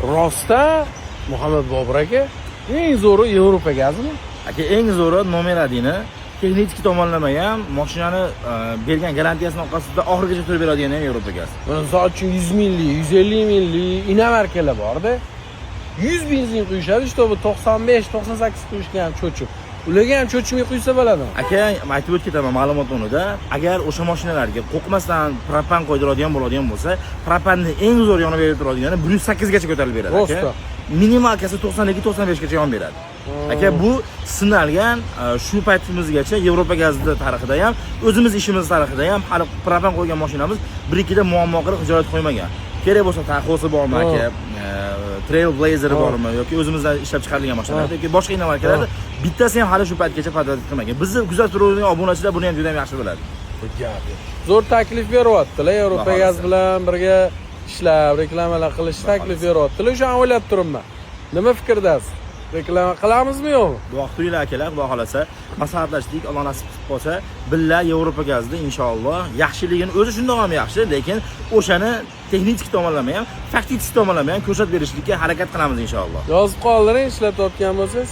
Rostda Muhammad Bobur aka, eng zo'ri Yevropa gazmi? Aka eng zo'ri nomer 1 texnik tomonlama ham mashinani bergan garantiyasining orqasida oxirigacha turib beradigan ham Yevropa gaz. Misol uchun 100 minglik, 150 minglik inomarkalar bor-da. 100 benzin quyishadi, işte bu 95, 98 quyishga ham cho'chib. Ularga ham cho'chimay quysa bo'ladi. Aka, aytib o'tib ketaman ma'lumot o'rnida. Agar o'sha mashinalarga qo'rqmasdan propan qo'ydiradigan bo'ladigan bo'lsa, propanni eng zo'r yonib berib turadigani 108 gacha ko'tarilib beradi aka. Minimalkasi 92-95 gacha yon beradi. Aka, bu sinalgan shu paytimizgacha Yevropa gazida tarixida ham, o'zimiz ishimiz tarixida ham hali propan qo'ygan mashinamiz 1-2 muammo qilib hijolat qo'ymagan. Kerak bo'lsa taxosi bormi aka, Trailblazer bormi yoki o'zimizdan ishlab chiqarilgan mashinalar yoki boshqa inomarkalarda bittasi ham hali shu paytgacha patentlik qilmagan. Bizni kuzatib turadigan obunachilar buni ham juda ham yaxshi biladi. Zo'r taklif beryaptilar, Yevropa gaz bilan birga ishlab, reklamalar qilish taklif beryaptilar. O'shani o'ylab turibman. Nima fikrdasiz? Reklama qilamizmi yo'qmi? Duo qitinglar akalar, xudo xolasa, maslahatlashdik, Alloh nasib qilib qolsa, billa Yevropa gazida inshaalloh yaxshiligini o'zi shundoq ham yaxshi, lekin o'shani texnik tomonlama ham, faktik tomonlama ham ko'rsatib berishlikka harakat qilamiz inshaalloh. Yozib qoldiring, ishlatayotgan bo'lsangiz.